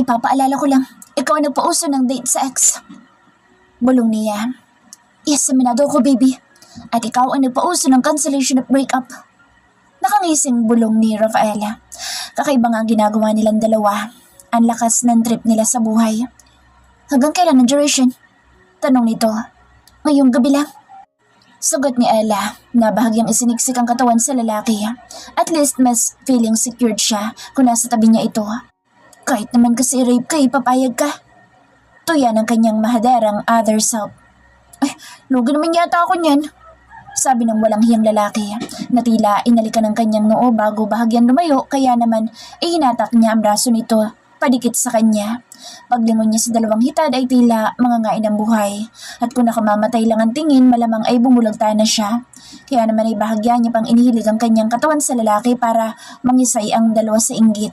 Ipapaalala ko lang, ikaw ang nagpauso ng date sa ex. Bulong niya. Yes, aminado ako baby. At ikaw ang nagpauso ng cancellation at breakup. Nakangising bulong ni Rafaela. Kakaiba nga ang ginagawa nilang dalawa. Ang lakas ng trip nila sa buhay. Hanggang kailan ang duration? Tanong nito. Ngayong gabi lang. Sagot ni Ella na bahagyang isiniksik ang katawan sa lalaki. At least mas feeling secured siya kung nasa tabi niya ito. Kahit naman kasi rape ka, ipapayag ka. Tuyan ang kanyang mahaderang other self. Ay, lugi naman yata ako niyan. Sabi ng walang hiyang lalaki na tila inalikan ng kanyang noo bago bahagyang lumayo kaya naman hinatak niya ang braso nito padikit sa kanya. Paglingon niya sa dalawang hitad ay tila mangangain ang buhay at kung nakamamatay lang ang tingin malamang ay bumulagta na siya. Kaya naman ay bahagya niya pang inihilig ang kanyang katawan sa lalaki para mangisay ang dalawa sa inggit.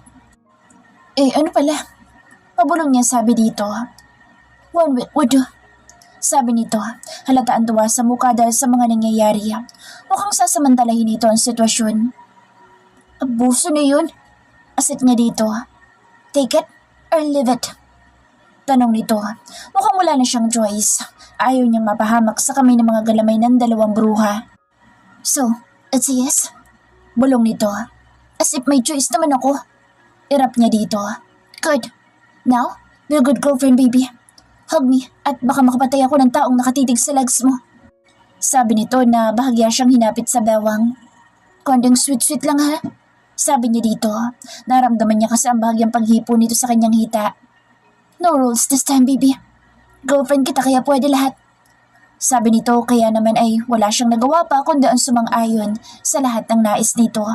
Ano pala? Pabulong niya sabi dito. 1 week would do. Sabi nito, halata ang tuwa sa mukha dahil sa mga nangyayari. Mukhang sasamantalahin nito ang sitwasyon. Abuso na yun. Asit niya dito. Take it or leave it? Tanong nito. Mukhang wala na siyang choice. Ayaw niyang mapahamak sa kamay ng mga galamay ng dalawang bruha. So, it's a yes? Bulong nito. As if may choice naman ako. Irap niya dito. Good. Now, be a good girlfriend baby. Hug me at baka makapatay ako ng taong nakatitig sa legs mo. Sabi nito na bahagya siyang hinapit sa bewang. Kondeng sweet-sweet lang ha? Sabi niya dito. Naramdaman niya kasi ang bahagyang paghipo nito sa kanyang hita. No rules this time baby. Girlfriend kita kaya pwede lahat. Sabi nito kaya naman ay wala siyang nagawa pa kundi ang sumang-ayon sa lahat ng nais nito.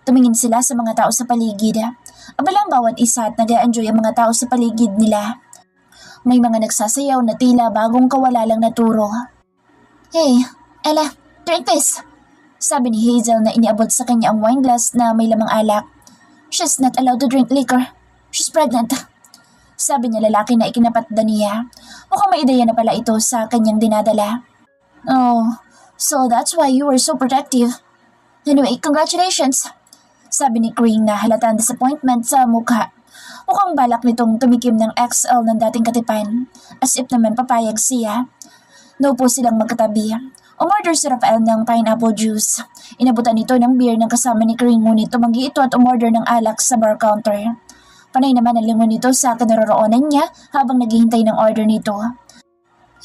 Tumingin sila sa mga tao sa paligid. Abala ang bawat isa at nag-enjoy ang mga tao sa paligid nila. May mga nagsasayaw na tila bagong kawala lang na turo. Hey, Ella, drink this. Sabi ni Hazel na iniabot sa kanya ang wine glass na may lamang alak. She's not allowed to drink liquor. She's pregnant. Sabi niya lalaki na ikinapatda niya. Mukhang may ideya na pala ito sa kanyang dinadala. Oh, so that's why you were so protective. Anyway, congratulations. Sabi ni Kring na halata ang disappointment sa mukha. Mukhang balak nitong tumikim ng XL ng dating katipan. As if naman papayag siya. Naupo silang magkatabi. Umorder si Rafael ng pineapple juice. Inabutan nito ng beer ng kasama ni Kring ngunit tumanggi ito at umorder ng alak sa bar counter. Panay naman ang lingon nito sa kinaroroonan niya habang naghihintay ng order nito.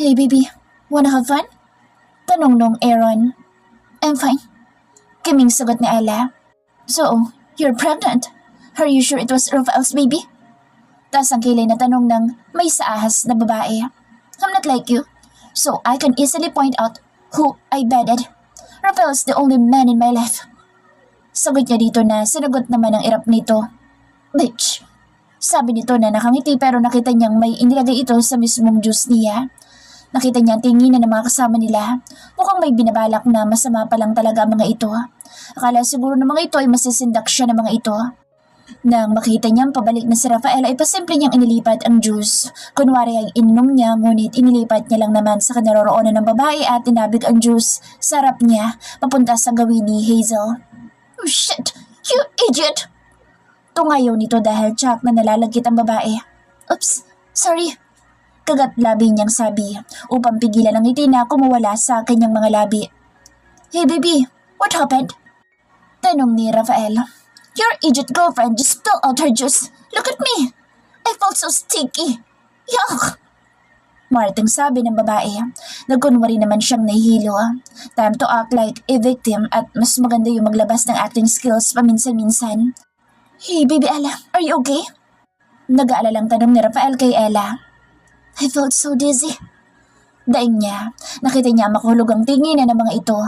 Hey baby, wanna have fun? Tanong nung Aaron. I'm fine. Kaming sagot ni Ella. So, you're pregnant? Are you sure it was Rafael's baby? Tas ang kilay na tanong ng may saahas na babae. I'm not like you, so I can easily point out who I bedded. Rafael's the only man in my life. Sagot niya dito na sinagot naman ang irap nito. Bitch. Sabi nito na nakangiti pero nakita niyang may inilagay ito sa mismong juice niya. Nakita niya ang tinginan ng mga kasama nila. Mukhang may binabalak na masama pa lang talaga ang mga ito. Akala siguro ng mga ito ay masisindak siya ng mga ito. Nang makita niyang pabalik na si Rafael ay pasimple niyang inilipat ang juice. Kunwari ay ininom niya ngunit inilipat niya lang naman sa kinaroroonan ng babae at tinabig ang juice sa harap niya papunta sa gawin ni Hazel. Oh shit! You idiot! Tungayaw nito dahil tsak na nalalagkit ang babae. Oops, sorry. Kagat labi niyang sabi upang pigilan ang ngiti na kumawala sa kanyang mga labi. Hey baby, what happened? Tanong ni Rafael. Your idiot girlfriend just spilled out her juice. Look at me. I felt so sticky. Yuck! Marting sabi ng babae. Nagkunwari naman siyang nahihilo. Time to act like a victim at mas maganda yung maglabas ng acting skills paminsan-minsan. Hey baby Ella, are you okay? Nag-aalalang tanong ni Rafael kay Ella. I felt so dizzy. Daing niya. Nakita niya makuhulog ang tinginan ng mga ito.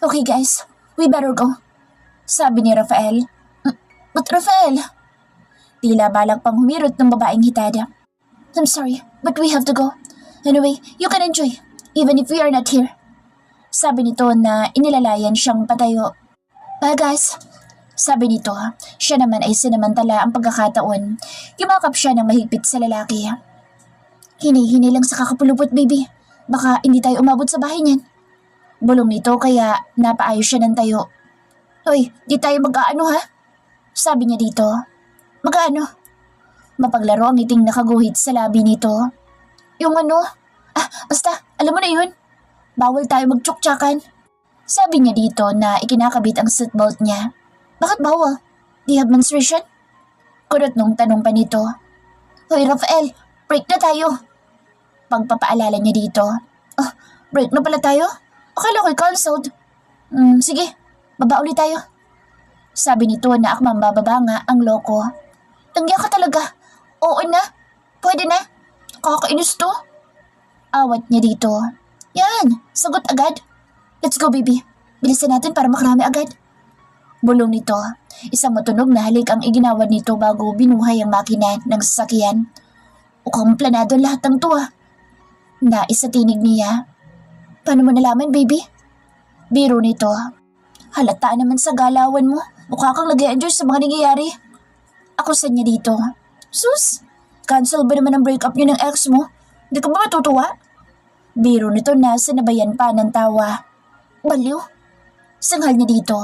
Okay guys, we better go. Sabi ni Rafael. But Rafael? Tila balak pang humirot ng babaeng hitada. I'm sorry, but we have to go. Anyway, you can enjoy, even if we are not here. Sabi nito na inilalayan siyang patayo. Bye guys. Sabi nito, siya naman ay sinamantala ang pagkakataon. Yumakap siya ng mahigpit sa lalaki. Hini-hini lang sa kakapulupot baby. Baka hindi tayo umabot sa bahay niyan. Bulong nito kaya napaayos siya ng tayo. Hoy, di tayo mag-aano ha? Sabi niya dito. Mag-aano? Mapaglaro ang ngiting nakaguhit sa labi nito. Yung ano? Basta, alam mo na yun. Bawal tayo magtsuktsakan. Sabi niya dito na ikinakabit ang seatbelt niya. Bakit bawal? Do you have menstruation? Kunot nung tanong pa nito. Hoy Rafael, break na tayo. Pagpapaalala niya dito. Break na pala tayo? Akala ko'y cancelled. Sige, baba ulit tayo. Sabi nito na akmang bababa nga ang loko. Tanggiya ka talaga. Oo na, pwede na. Kakainis to. Awat niya dito. Yan, sagot agad. Let's go baby. Bilisan natin para makarami agad. Bulong nito. Isang matunog na halik ang iginawad nito bago binuhay ang makina ng sasakyan. Mukhang planado lahat ng to Nais sa tinig niya. Paano mo nalaman baby? Biro nito. Halata naman sa galawan mo. Mukha kang nag-e-enjoy sa mga nangyayari. Akusan niya dito. Sus, cancel ba naman ang breakup niyo ng ex mo? Hindi ka ba matutuwa? Biro nito na sinabayan pa ng tawa. Baliw. Sanghal niya dito.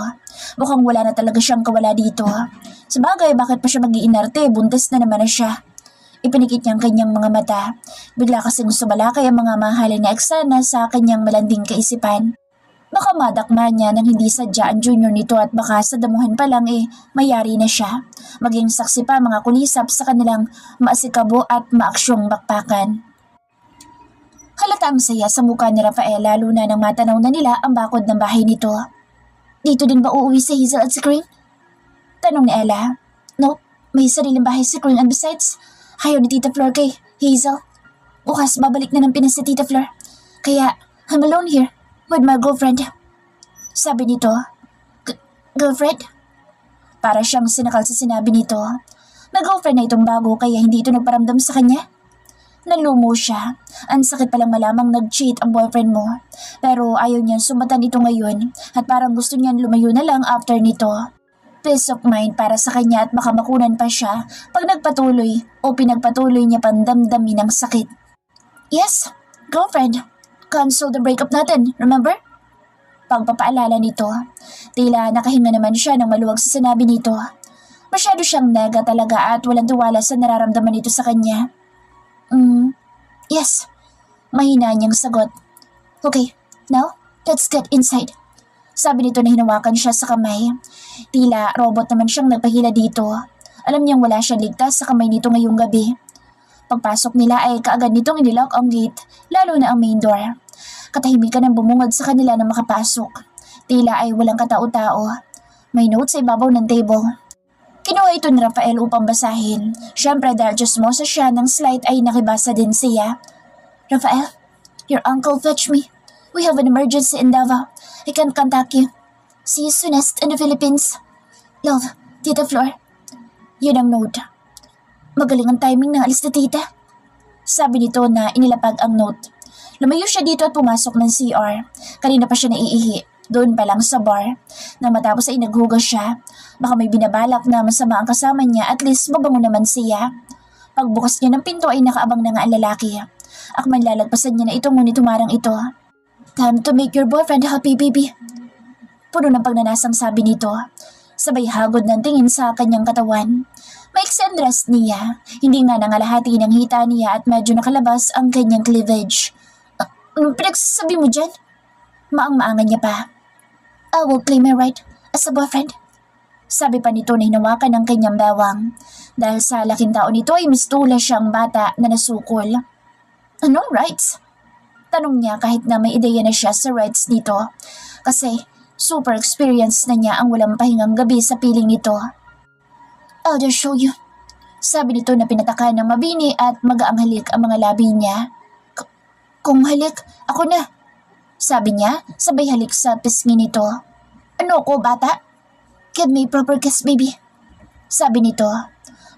Mukhang wala na talaga siyang kawala dito. Sabagay, bakit pa siya mag-iinarte? Buntis na naman na siya. Ipinikit niya ang kanyang mga mata. Bigla kasing sumala kaya mga mahalin na eksena sa kanyang malanding kaisipan. Baka madakma niya nang hindi sadya ang junior nito at baka sa damuhan pa lang mayari na siya. Maging saksi pa mga kulisap sa kanilang maasikabo at maaksyong bakpakan. Halata ang saya sa mukha ni Rafael lalo na nang matanaw na nila ang bakod ng bahay nito. Dito din ba uuwi si Hazel at si Crane? Tanong ni Ella. Nope, may sariling bahay si Crane and besides, ayaw ni Tita Flor kay Hazel. Bukas babalik na ng Pinas si Tita Flor. Kaya I'm alone here with my girlfriend. Sabi nito. Girlfriend? Para siyang sinakal sa sinabi nito. May girlfriend na itong bago kaya hindi ito nagparamdam sa kanya. Nalumo siya. Ang sakit palang malamang nag-cheat ang boyfriend mo. Pero ayaw niyang sumatan ito ngayon at parang gusto niyang lumayo na lang after nito. Peace of mind para sa kanya at makamakunan pa siya pag nagpatuloy o pinagpatuloy niya pang damdamin ang sakit. Yes, girlfriend. Cancel the breakup natin, remember? Pagpapaalala nito. Tila nakahinga naman siya ng maluwag sa sinabi nito. Masyado siyang naga talaga at walang tiwala sa nararamdaman nito sa kanya. Yes. Mahina niyang sagot. Okay, now, let's get inside. Sabi nito na hinawakan siya sa kamay. Tila robot naman siyang nagpahila dito. Alam niyang wala siyang ligtas sa kamay nito ngayong gabi. Pagpasok nila ay kaagad nitong inilock ang gate, lalo na ang main door. Katahimikan ang bumungad sa kanila na makapasok. Tila ay walang katao-tao. May note sa ibabaw ng table. Kinuha ito ni Rafael upang basahin. Siyempre dahil chismosa siya ng slide ay nakibasa din siya. Rafael, your uncle fetched me. We have an emergency in Davao. I can't contact you. See you soonest in the Philippines. Love, Tita Flor. Yun ang note. Magaling ang timing ng alis na tita. Sabi nito na inilapag ang note. Lumayo siya dito at pumasok ng CR. Kanina pa siya naiihi. Doon pa lang sa bar. Nang matapos ay naghugas siya. Baka may binabalak na masama ang kasama niya at least mabango naman siya. Pagbukas niya ng pinto ay nakaabang na nga ang lalaki. Akman lalagpasan niya na ito ngunit tumarang ito. Time to make your boyfriend happy baby. Puno ng pagnanasang sabi nito. Sabay hagod ng tingin sa kanyang katawan. Maiksi ang dress niya. Hindi nga nangalahati ng hita niya at medyo nakalabas ang kanyang cleavage. Anong pinagsasabi mo dyan? Maang-maangan niya pa. I will claim my right as a boyfriend. Sabi pa nito na hinawakan ng kanyang bawang. Dahil sa laking tao nito ay mistula siyang bata na nasukol. Anong rights? Tanong niya kahit na may ideya na siya sa rights nito. Kasi super experience na niya ang walang pahingang gabi sa piling nito. I'll just show you. Sabi nito na pinatakan ng mabini at magaang halik ang mga labi niya. Kung halik, ako na. Sabi niya, sabay halik sa pisngi nito. Ano ko, bata? Give me proper kiss, baby. Sabi nito.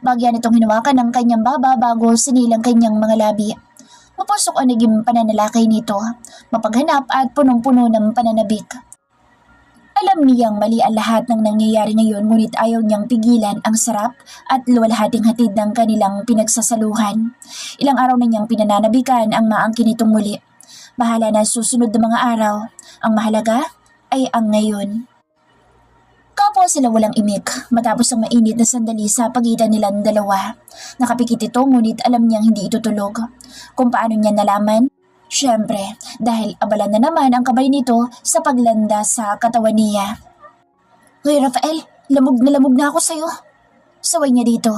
Bagyan itong hinawakan ng kanyang baba bago sinilang kanyang mga labi. Mapasok ang naging pananalakay nito. Mapaghanap at punong-puno ng pananabik. Alam niyang mali ang lahat ng nangyayari ngayon ngunit ayaw niyang pigilan ang sarap at luwalhating hatid ng kanilang pinagsasaluhan. Ilang araw na niyang pinananabikan ang maangkin nitong muli. Bahala na susunod na mga araw. Ang mahalaga ay ang ngayon. Kapwa sila walang imik matapos ang mainit na sandali sa pagitan nilang dalawa. Nakapikit ito ngunit alam niyang hindi itutulog. Kung paano niya nalaman? Siyempre, dahil abala na naman ang kamay nito sa paglanda sa katawan niya. Hoy Rafael, lamog na ako sa'yo. Saway niya dito.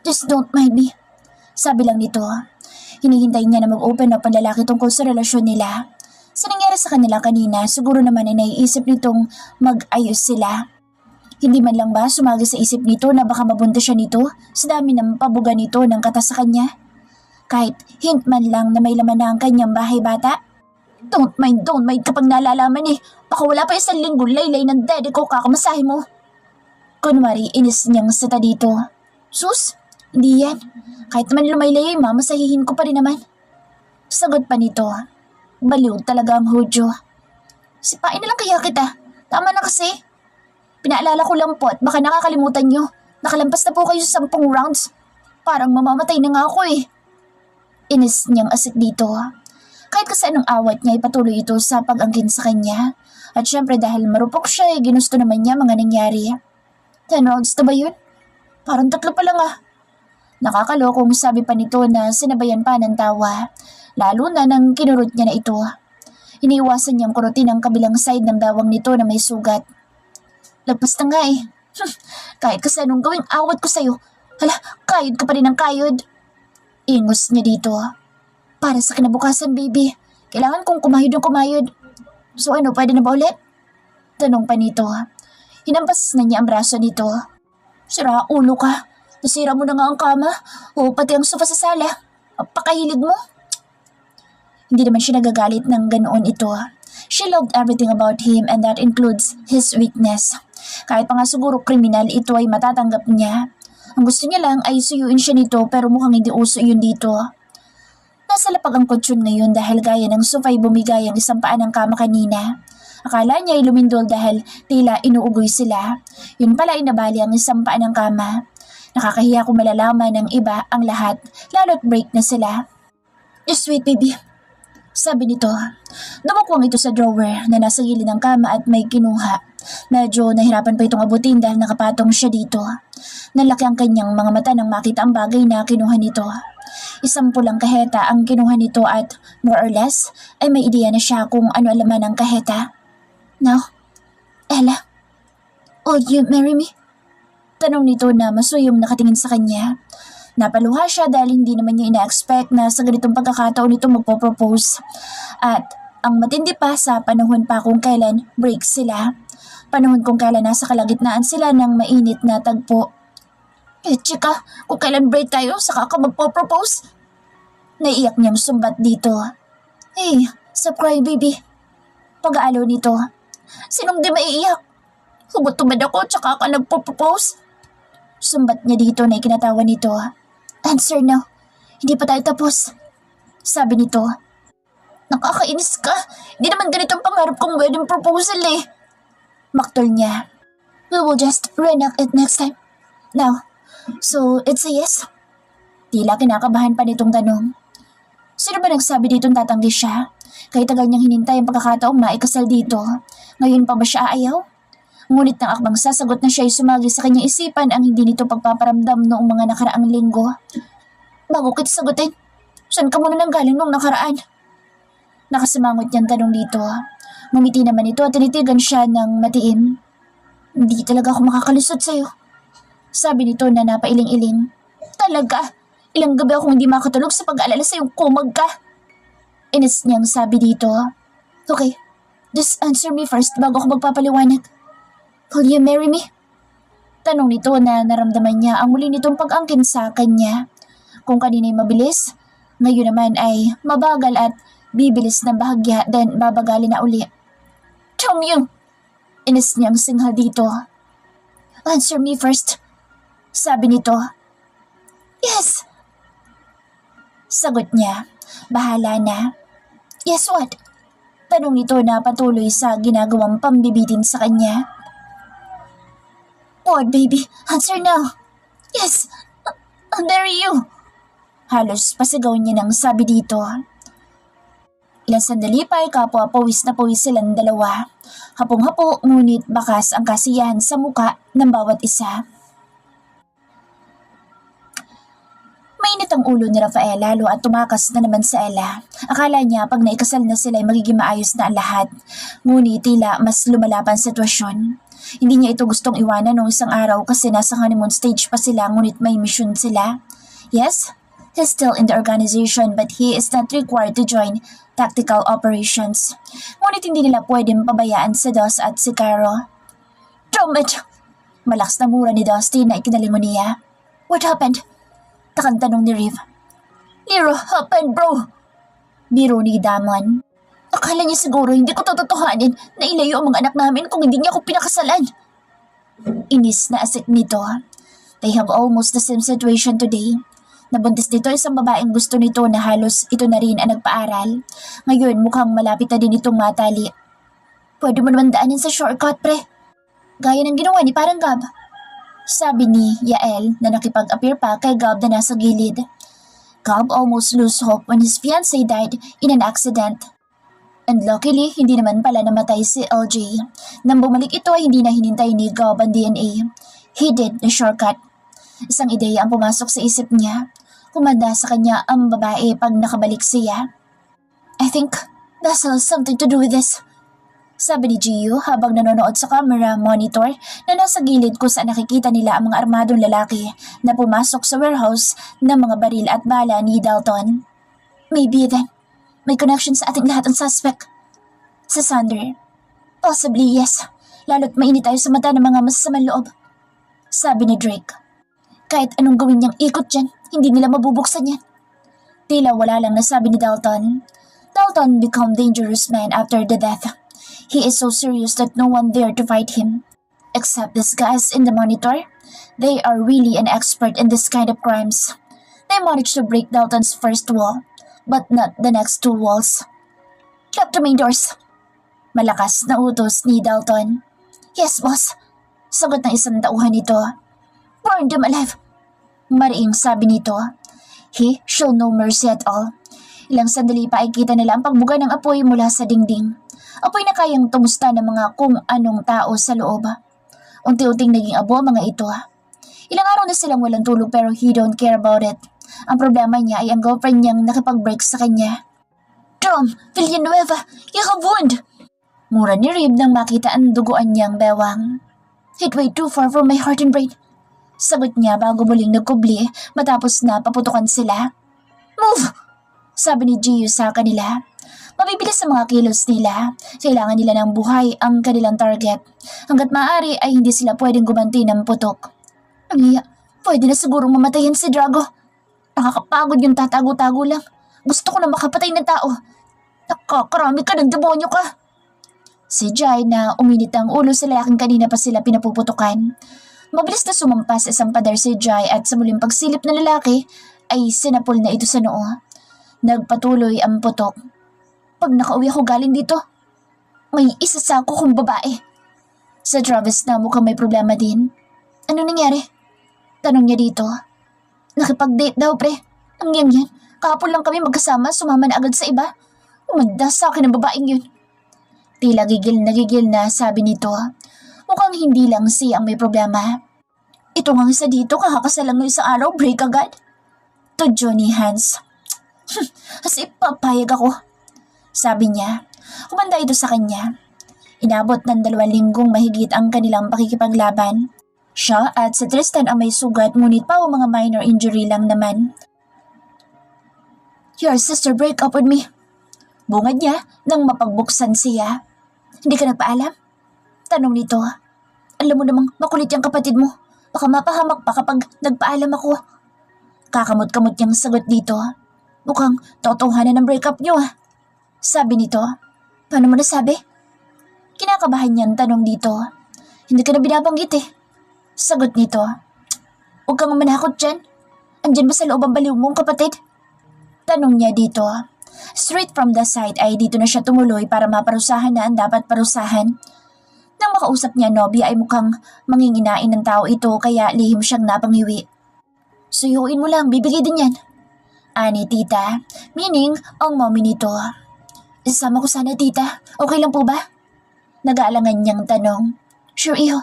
Just don't mind me. Sabi lang nito. Hinihintay niya na mag-open up ang lalaki tungkol sa relasyon nila. Sa nangyari sa kanila kanina, siguro naman ay naiisip nitong mag-ayos sila. Hindi man lang ba sumagi sa isip nito na baka mabunta siya nito sa dami ng pabuga nito ng kata sa kanya? Kahit hint man lang na may laman na ang kanyang bahay bata? Don't mind kapag nalalaman eh. Baka wala pa isang linggo laylay ng daddy ko kakamasahe mo. Kunwari inis niyang sata dito. Sus, hindi yan. Kahit naman lumaylay mamasahihin ko pa rin naman. Sagot pa nito. Baliw talaga ang Hudyo. Sipain na lang kaya kita. Tama na kasi. Pinaalala ko lang po at baka nakakalimutan nyo. Nakalampas na po kayo sa 10 rounds. Parang mamamatay na nga ako eh. Inis niyang asit dito. Kahit kasi anong awat niya ay patuloy ito sa pag-angkin sa kanya. At syempre dahil marupok siya ay ginusto naman niya mga nangyari. 10 rounds na ba yun? Parang 3 pa lang ah. Nakakalokong sabi pa nito na sinabayan pa ng tawa. Lalo na nang kinurot niya na ito. Iniiwasan niyang kurutin ang kabilang side ng bawang nito na may sugat. Lagpas na nga eh. Kahit kasi anong gawing awat ko sa'yo. Hala, kayod ka pa rin ng kayod. Ingos niya dito. Para sa kinabukasan, baby. Kailangan kong kumayod. So ano, pwede na ba ulit? Tanong pa nito. Hinampas na niya ang braso nito. Sira ulo ka. Nasira mo na nga ang kama. O pati ang sofa sa sala. Pakahilig mo. Hindi naman siya nagagalit ng ganoon ito. She loved everything about him and that includes his weakness. Kahit pa nga siguro kriminal ito ay matatanggap niya. Ang gusto niya lang ay suyuin siya nito pero mukhang hindi uso yun dito. Nasa lapag ang kutsyon ngayon dahil gaya ng sofa ay bumigay ang isang paa ng kama kanina. Akala niya ay lumindol dahil tila inuugoy sila. Yun pala ay nabali ang isang paa ng kama. Nakakahiya kung malalaman ng iba ang lahat, lalo't break na sila. Just wait baby. Sabi nito. Dumukwang ito sa drawer na nasa gilid ng kama at may kinuha. Medyo nahirapan pa itong abutin dahil nakapatong siya dito. Nalaki ang kanyang mga mata nang makita ang bagay na kinuha nito. Isang pulang kaheta ang kinuha nito at more or less ay may ideya na siya kung ano ang laman ng kaheta. Now, Ella, will you marry me? Tanong nito na masuyong nakatingin sa kanya. Napaluha siya dahil hindi naman niya ina-expect na sa ganitong pagkakataon ito magpo-propose. At ang matindi pa sa panahon pa kung kailan break sila. Panahon kung kailan nasa kalagitnaan sila ng mainit na tagpo. Chika, kung kailan break tayo, saka ka magpo-propose? Naiiyak niyang sumbat dito. Hey, stop crying baby. Pag-aalo nito. Sinong di maiiyak? Hubot-tubad ako, tsaka ka nagpo-propose? Sumbat niya dito na ikinatawa nito. Answer now. Hindi pa tayo tapos. Sabi nito. Nakakainis ka. Hindi naman ganitong pangarap kong wedding proposal eh. Maktol niya. We will just reenact it next time. Now, so it's a yes? Tila kinakabahan pa nitong tanong. Sino ba nagsabi ditong tatanggi siya? Kahit tagal niyang hinintay ang pagkakataong maikasal dito. Ngayon pa ba siya ayaw? Ngunit nang akbang sasagot na siya ay sumagi sa kanyang isipan ang hindi nito pagpaparamdam noong mga nakaraang linggo. Bago kita sagutin, saan ka muna nanggaling noong nakaraan? Nakasimangot niyang tanong dito. Ngumiti naman ito at tinitigan siya ng matiim. Hindi talaga ako makakalusot sa'yo. Sabi nito na napailing-iling. Talaga? Ilang gabi akong hindi makatulog sa pag-aalala sa'yong kumag ka. Inis niyang sabi dito. Okay, just answer me first bago ako magpapaliwanag. Will you marry me? Tanong nito na naramdaman niya ang muli nitong pag-angkin sa kanya. Kung kanina'y mabilis, ngayon naman ay mabagal at bibilis na bahagya then babagali na uli. Chomyong! Inis niyang singhal dito. Answer me first. Sabi nito. Yes! Sagot niya. Bahala na. Yes what? Tanong nito na patuloy sa ginagawang pambibitin sa kanya. What baby? Answer now. Yes! I'll marry you! Halos pasigaw niya nang sabi dito. Ilang sandali pa ay kapwa pawis na pawis silang dalawa. Hapong-hapo ngunit bakas ang kasiyahan sa muka ng bawat isa. Mainit ang ulo ni Rafael lalo at tumakas na naman sa Ella. Akala niya pag naikasal na sila ay magiging maayos na ang lahat. Ngunit tila mas lumala pa ang sitwasyon. Hindi niya ito gustong iwanan noong isang araw kasi nasa honeymoon stage pa sila ngunit may mission sila. Yes, he's still in the organization but he is not required to join tactical operations. Ngunit hindi nila pwedeng pabayaan si Dos at si Caro. Damn it! Malakas na mura ni Dusty na ikinalingon niya. What happened? Takang tanong ni Riv. Lero, happened bro! Biro ni Damon. Akala niya siguro hindi ko tototohanin na ilayo ang mga anak namin kung hindi niya ako pinakasalan. Inis na asik nito. They have almost the same situation today. Nabuntis dito isang babaeng gusto nito na halos ito na rin ang nagpaaral. Ngayon mukhang malapit na din itong matali. Pwede mo naman daanin sa shortcut pre. Gaya ng ginawa ni parang Gab. Sabi ni Yael na nakipag-appear pa kay Gab na nasa gilid. Gab almost lose hope when his fiancé died in an accident. And luckily, hindi naman pala namatay si LJ. Nang bumalik ito ay hindi na hinintay ni Gab ang DNA. He did the shortcut. Isang ideya ang pumasok sa isip niya. Kumanda sa kanya ang babae pag nakabalik siya. I think that has something to do with this. Sabi ni Gio habang nanonood sa camera monitor na nasa gilid kung saan nakikita nila ang mga armadong lalaki na pumasok sa warehouse ng mga baril at bala ni Dalton. Maybe then, may connection sa ating lahat ang suspect. Sa Sander. Possibly yes, lalo't mainit tayo sa mata ng mga masasamang loob. Sabi ni Drake. Kahit anong gawin niyang ikot dyan, hindi nila mabubuksan yan. Tila wala lang nasabi ni Dalton. Dalton became dangerous man after the death. He is so serious that no one dared to fight him. Except these guys in the monitor. They are really an expert in this kind of crimes. They managed to break Dalton's first wall, but not the next two walls. Lock the main doors. Malakas na utos ni Dalton. Yes, boss. Sagot ng isang tauhan nito. Burn them alive. Mariing sabi nito. He show no mercy at all. Ilang sandali pa ay kita nila ang pagbuga ng apoy mula sa dingding. Apoy na kayang tumusta ng mga kung anong tao sa loob. Unti-unting naging abo ang mga ito. Ilang araw na silang walang tulog pero he don't care about it. Ang problema niya ay ang girlfriend niyang nakipag-break sa kanya. Tom, Villanueva, you have wound! Mura ni Rib nang makita ang duguan niyang bewang. It way too far from my heart and brain. Sagot niya bago muling nagkubli matapos na paputukan sila. Move! Sabi ni Gio sa kanila. Mabibilis sa mga kilos nila. Kailangan nila ng buhay ang kanilang target. Hanggat maaari ay hindi sila pwedeng gumanti ng putok. Amiya, pwede na sigurong mamatayin si Drago. Nakakapagod yung tatago-tago lang. Gusto ko na makapatay ng tao. Nakakarami ka ng demonyo ka. Si Jai na uminit ang ulo sa lalaking kanina pa sila pinapuputukan. Mabilis na sumampas sa isang pader si Jai at sa muling pagsilip ng lalaki ay sinapol na ito sa noo. Nagpatuloy ang putok. Pag nakauwi ako galing dito, may isa sa ako kong babae. Sa Travis na mukhang may problema din. Ano nangyari? Tanong niya dito. Nakipag-date daw pre. Ang yan. Kahapon lang kami magkasama, sumama na agad sa iba. Umanda sa akin ang babaeng yun. Tila gigil na sabi nito. Mukhang hindi lang siya ang may problema. Ito nga isa dito, kakakasal lang ng isang araw, break agad. To Johnny Hans. Kasi papayag ako. Sabi niya. Kumanda ito sa kanya. Inabot ng 2 linggong mahigit ang kanilang pakikipaglaban. Siya at si Tristan ang may sugat ngunit pa mga minor injury lang naman. Your sister break up with me. Bungad niya nang mapagbuksan siya. Hindi ka nagpaalam? Tanong nito. Alam mo namang makulit yung kapatid mo. Baka mapahamak pa kapag nagpaalam ako. Kakamot-kamot niyang sagot dito. Mukhang totohanan ng breakup niyo ah. Sabi nito. Paano mo nasabi? Kinakabahan niyang tanong dito. Hindi ka na binabanggit eh. Sagot nito. Huwag kang manakot dyan. Andyan ba sa loob ang baliw mong kapatid? Tanong niya dito. Straight from the side ay dito na siya tumuloy para maparusahan na ang dapat parusahan. Nang makausap niya Nobby ay mukhang manginginain ng tao ito kaya lihim siyang napangiwi. Suyuin mo lang, bibigay din yan. Ani tita, meaning ang mommy nito. Isama ko sana tita. Okay lang po ba? Nag-aalangan niyang tanong. Sure iho.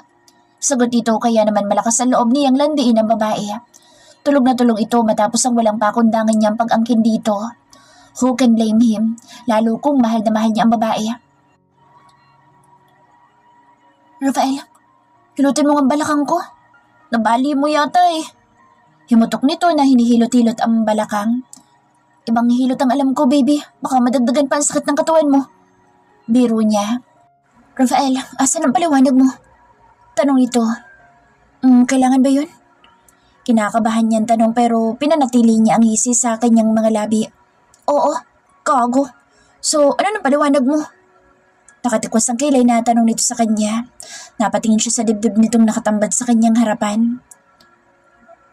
Sagot ito kaya naman malakas ang loob niyang landiin ang babae. Tulog na tulog ito matapos ang walang pakundangan niyang pag-angkin dito. Who can blame him? Lalo kung mahal na mahal niya ang babae. Rafael, hilutin mo ang balakang ko. Nabali mo yata eh. Himutok nito na hinihilot-hilot ang balakang. Ibang hilot ang alam ko, baby. Baka madagdagan pa ang sakit ng katawan mo. Biro niya. Rafael, asan ang paliwanag mo? Tanong nito. Kailangan ba yun? Kinakabahan niyang tanong pero pinanatili niya ang hisi sa kanyang mga labi. Oo, gago. So, ano nang paliwanag mo? Nakatikwas ang kilay na tanong nito sa kanya. Napatingin siya sa dibdib nitong nakatambad sa kanyang harapan.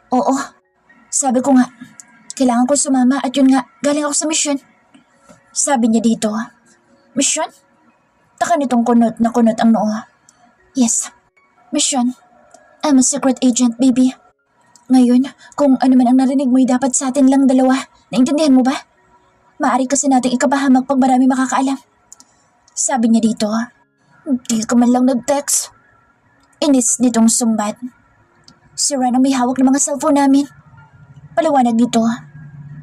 Oo, sabi ko nga, kailangan ko sumama at yun nga, galing ako sa misyon. Sabi niya dito. Misyon? Taka nitong kunot na kunot ang noo. Yes, misyon. I'm a secret agent, baby. Ngayon, kung ano man ang narinig mo'y dapat sa atin lang dalawa. Naintindihan mo ba? Maaari kasi nating ikapahamak pag marami makakaalam. Sabi niya dito. Hindi ka man lang nag-text. Inis nitong sumbat. Si Ren ang may hawak ng mga cellphone namin. Paliwanag dito.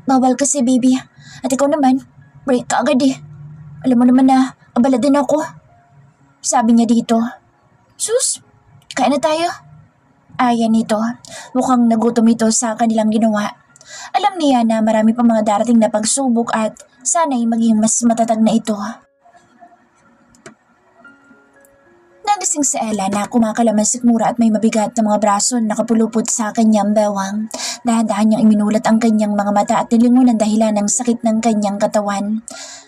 Bawal kasi, baby. At ikaw naman, break ka agad eh. Alam mo naman na abala din ako. Sabi niya dito. Sus, kain na tayo. Ayan nito. Mukhang nagutom ito sa kanilang ginawa. Alam niya na marami pa mga darating na pagsubok at sana'y maging mas matatag na ito. Nagising si Ella na kumakalaman sikmura at may mabigat na mga braso na nakapulupot sa kanyang bewang. Dahan-dahan niyang iminulat ang kanyang mga mata at nilingon ang dahilan ng sakit ng kanyang katawan.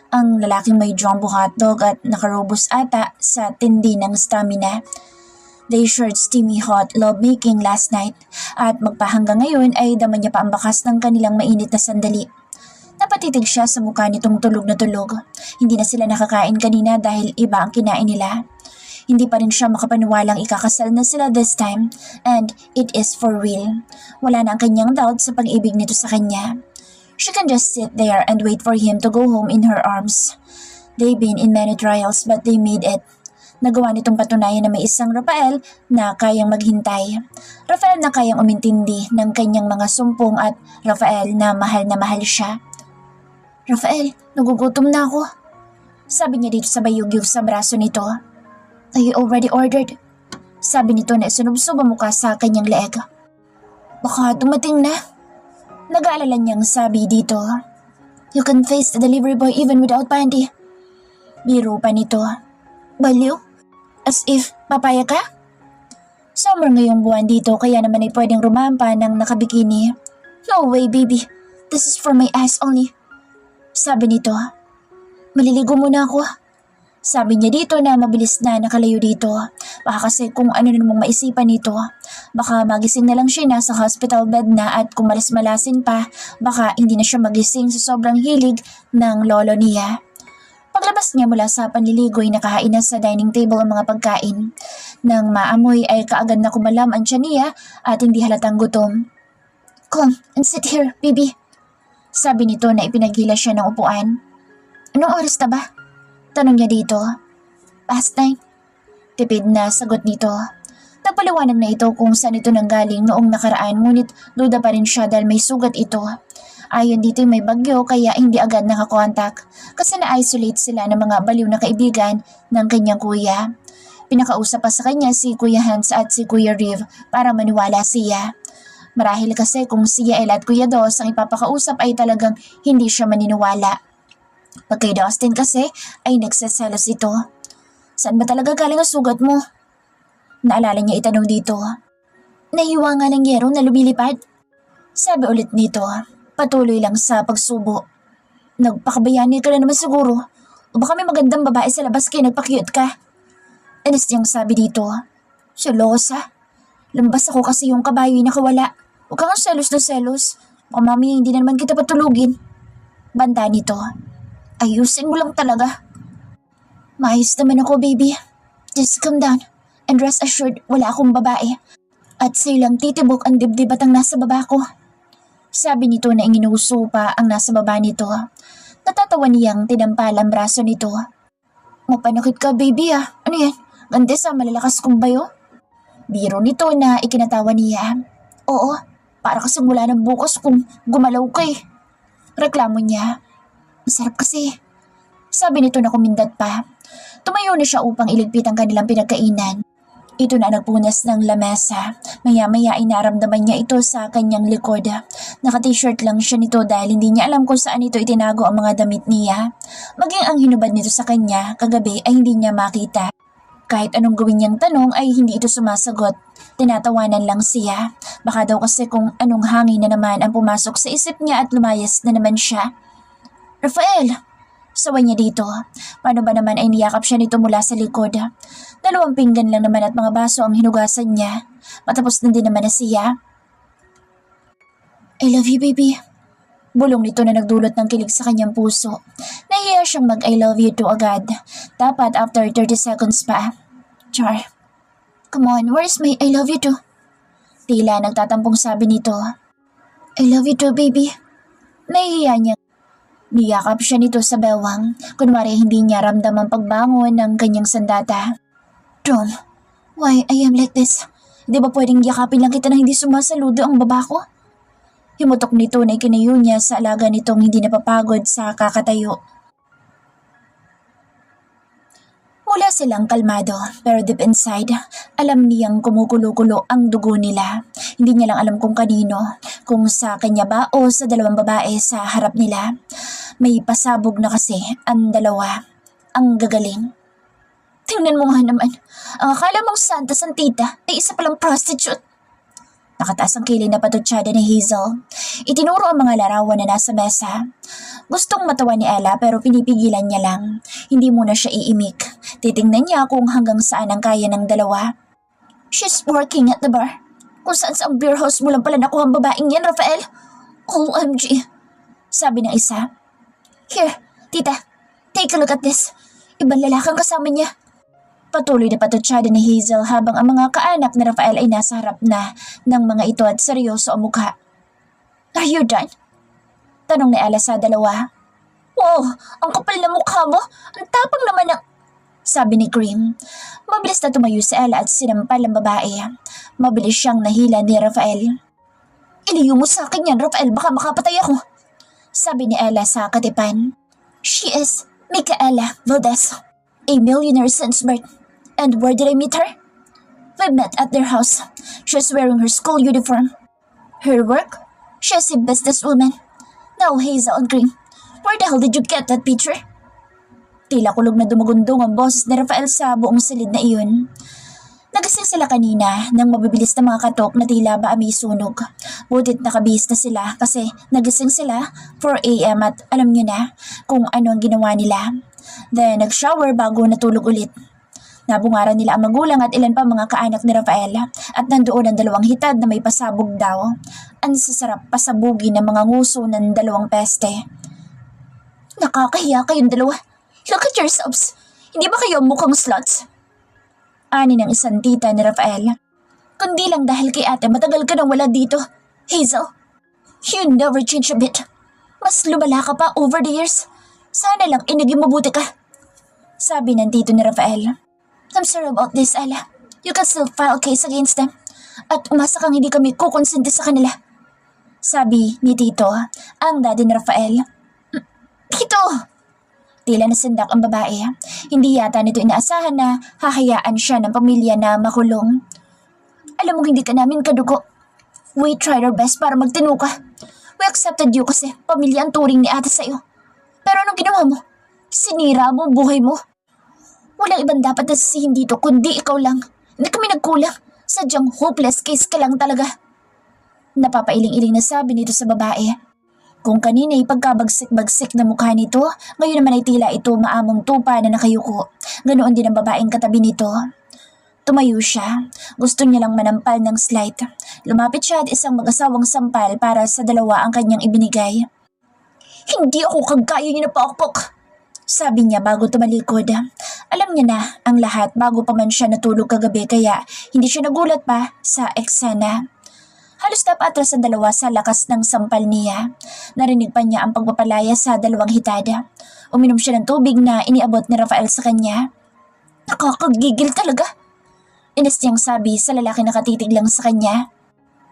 Ang lalaking may jumbo hotdog at nakarobos ata sa tindi ng stamina. They shared steamy hot lovemaking last night at magpahanggang ngayon ay dama niya pa ang bakas ng kanilang mainit na sandali. Napatitig siya sa mukha nitong tulog na tulog. Hindi na sila nakakain kanina dahil iba ang kinain nila. Hindi pa rin siya makapaniwalang ikakasal na sila this time and it is for real. Wala na ang kanyang doubt sa pag-ibig nito sa kanya. She can just sit there and wait for him to go home in her arms. They've been in many trials but they made it. Nagawa nitong patunayan na may isang Rafael na kayang maghintay. Rafael na kayang umintindi ng kanyang mga sumpong at Rafael na mahal siya. Rafael, nagugutom na ako. Sabi niya dito sa bayugyug sa braso nito. I already ordered. Sabi nito na isunubsob ang mukha sa kanyang leeg. Baka dumating na. Nag-aalala niyang sabi dito. You can face the delivery boy even without panty. Biro pa nito. Baliw? As if papaya ka? Summer ngayong buwan dito kaya naman ay pwedeng rumampa ng nakabikini. No way baby. This is for my eyes only. Sabi nito. Maliligo muna ako. Sabi niya dito na mabilis na nakalayo dito. Baka kasi kung ano na namang maisipan nito. Baka magising na lang siya nasa hospital bed na at kung malas-malasin pa, baka hindi na siya magising sa sobrang hilig ng lolo niya. Paglabas niya mula sa panliligo ay nakahain na sa dining table ang mga pagkain. Nang maamoy ay kaagad na kumalam ang tiyan niya at hindi halatang gutom. Come and sit here, baby. Sabi nito na ipinaghila siya ng upuan. Anong oras na ba? Tanong niya dito. Past 9. Tipid na sagot nito. Nagpaliwanag na ito kung saan ito nanggaling noong nakaraan ngunit duda pa rin siya dahil may sugat ito. Ayon dito may bagyo kaya hindi agad nakakontak kasi na-isolate sila ng mga baliw na kaibigan ng kanyang kuya. Pinakausap pa sa kanya si Kuya Hans at si Kuya Riv para maniwala siya. Marahil kasi kung si Yael at Kuya Dos ang ipapakausap ay talagang hindi siya maniniwala. Pag kay Dustin kasi ay nagsaselos ito. Saan ba talaga galing ang sugat mo? Naalala niya itanong dito. Nahiwa nga ng yero na lumilipad. Sabi ulit nito, patuloy lang sa pagsubo. Nagpakabayani ka na naman siguro. O baka may magandang babae sa labas kaya nagpa-cute ka. Anis niyang sabi dito. Selosa. Lambas ako kasi yung kabayo na nakawala. Huwag kang selos na selos. Baka mami hindi na naman kita patulugin. Banda nito. Ayusin mo lang talaga. Maayos naman ako, baby. Just calm down and rest assured wala akong babae. At sa'yo lang titibok ang dibdib at ang nasa baba ko. Sabi nito na inginuso pa ang nasa baba nito. Natatawa niyang tinampal ang braso nito. Mapanakit ka baby ah. Ano yan? Ganda sa malalakas kong bayo? Biro nito na ikinatawa niya. Oo, para kasi mula ng bukas kung gumalaw ka eh. Reklamo niya. Masarap kasi. Sabi nito na kumindat pa. Tumayo na siya upang iligpit ang kanilang pinagkainan. Ito na nagpunas ng lamesa. Maya-maya ay naramdaman niya ito sa kanyang likod. Naka-t-shirt lang siya nito dahil hindi niya alam kung saan ito itinago ang mga damit niya. Maging ang hinubad nito sa kanya kagabi ay hindi niya makita. Kahit anong gawin niyang tanong ay hindi ito sumasagot. Tinatawanan lang siya. Baka daw kasi kung anong hangin na naman ang pumasok sa isip niya at lumayas na naman siya. Rafael! Sawa niya dito. Paano ba naman ay niyakap siya nito mula sa likod? 2 pinggan lang naman at mga baso ang hinugasan niya. Matapos na din naman na siya. I love you, baby. Bulong nito na nagdulot ng kilig sa kanyang puso. Nahiya siyang mag I love you to agad. Dapat after 30 seconds pa. Char. Come on, where's my I love you to? Tila nagtatampong sabi nito. I love you too, baby. Nahihiya niya. Niyakap siya nito sa bewang. Kunwari hindi niya ramdam ang pagbangon ng kanyang sandata. Tom, why I am like this? Di ba pwedeng yakapin lang kita na hindi sumasaludo ang baba ko? Himutok nito na ikinayo niya sa alaga nitong hindi napapagod sa kakatayo. Wala silang kalmado, pero deep inside, alam niyang kumukulo-kulo ang dugo nila. Hindi niya lang alam kung kanino, kung sa kanya ba o sa 2 babae sa harap nila. May pasabog na kasi ang 2. Ang gagaling. Tingnan mo nga naman, ang akala mong Santa Santita ay isa palang prostitute. Nakataas ang kilay na patutsada ni Hazel. Itinuro ang mga larawan na nasa mesa. Gustong matawa ni Ella pero pinipigilan niya lang. Hindi muna siya iimik. Titingnan niya kung hanggang saan ang kaya ng 2. She's working at the bar. Kung saan sa beer house mo lang pala nakuha ang babaeng yan, Rafael. OMG. Sabi ng isa. Here, tita. Take a look at this. Ibang lalakang kasama niya. Patuloy na patutsada ni Hazel habang ang mga kaanak ni Rafael ay nasa harap na ng mga ito at seryoso ang mukha. Are you done? Tanong ni Ella sa 2. Wow, ang kapal na mukha mo. Ang tapang naman ng... Sabi ni Cream. Mabilis na tumayo si Ella at sinampal ang babae. Mabilis siyang nahila ni Rafael. Iliyo mo sa akin yan, Rafael. Baka makapatay ako. Sabi ni Ella sa katipan. She is Micaela Valdez, a millionaire since birth. And where did I meet her? We met at their house. She's wearing her school uniform. Her work? She's a businesswoman. Now Hazel and Green, where the hell did you get that picture? Tila kulog na dumugundong ang boses ni Rafael sa buong silid na iyon. Nagising sila kanina nang mabibilis na mga katok na tila ba may sunog. Butit nakabihis na sila kasi nagising sila 4 a.m. at alam niyo na kung ano ang ginawa nila. Then nag-shower bago natulog ulit. Nabungaran nila ang magulang at ilan pa mga kaanak ni Rafael at nandoon ang 2 hitad na may pasabog daw. Ang sasarap pasabugi ng mga nguso ng 2 peste. Nakakahiya kayong 2. Look at yourselves. Hindi ba kayo mukhang sluts? Ani ng isang tita ni Rafael. Kundi lang dahil kay ate matagal ka nang wala dito. Hazel, you never change a bit. Mas lumala ka pa over the years. Sana lang inaging mabuti ka. Sabi ng tito ni Rafael. I'm sorry about this, Ella. You can still file a case against them. At umasa kang hindi kami kukonsente sa kanila. Sabi ni Tito, ang daddy ni Rafael. Tito! Tila nasindak ang babae. Hindi yata nito inaasahan na hahayaan siya ng pamilya na makulong. Alam mong hindi ka namin kadugo. We tried our best para magtino ka. We accepted you kasi pamilya ang turing ni ate sa'yo. Pero anong ginawa mo? Sinira mo buhay mo. Walang ibang dapat na sisihin dito kundi ikaw lang. Hindi kami nagkulang. Sadyang hopeless case ka lang talaga. Napapailing-iling na sabi nito sa babae. Kung kanina ay pagkabagsik-bagsik na mukha nito, ngayon naman ay tila ito maamong tupa na nakayuko. Ganoon din ang babaeng katabi nito. Tumayo siya. Gusto niya lang manampal ng slight. Lumapit siya at isang mag-asawang sampal para sa 2 ang kanyang ibinigay. Hindi ako kagaya niyo na pakpok. Sabi niya bago tumalikod. Alam niya na ang lahat bago pa man siya natulog kagabi kaya hindi siya nagulat pa sa eksena. Halos napatras ang dalawa sa lakas ng sampal niya. Narinig pa niya ang pagpapalaya sa dalawang hitada. Uminom siya ng tubig na iniabot ni Rafael sa kanya. Nakakagigil talaga. Inis niyang sabi sa lalaki na katitig lang sa kanya.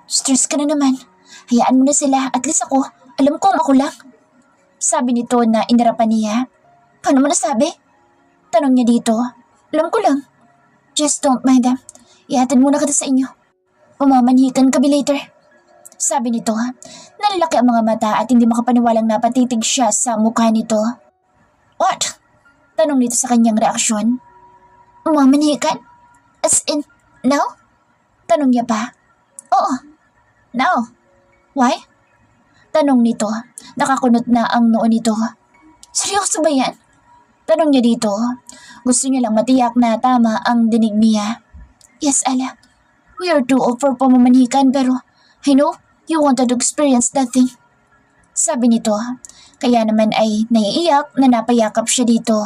Stress ka na naman. Hayaan mo na sila, at least ako. Alam kong ako lang. Sabi nito na inarapan niya. Paano mo nasabi? Tanong niya dito. Alam ko lang. Just don't mind them. Ihatid muna kita sa inyo. Pumamanhikan kami later. Sabi nito. Nalalaki ang mga mata at hindi makapaniwalang napatitig siya sa mukha nito. What? Tanong nito sa kanyang reaksyon. Pumamanhikan? As in, now? Tanong niya pa. Oo. Now. Why? Tanong nito. Nakakunot na ang noo nito. Seryoso ba yan? Tanong niya dito. Gusto niya lang matiyak na tama ang dinig niya. Yes, Ala. We are too old for pamamanhikan pero I know you wanted to experience that thing. Sabi nito. Kaya naman ay naiiyak na napayakap siya dito.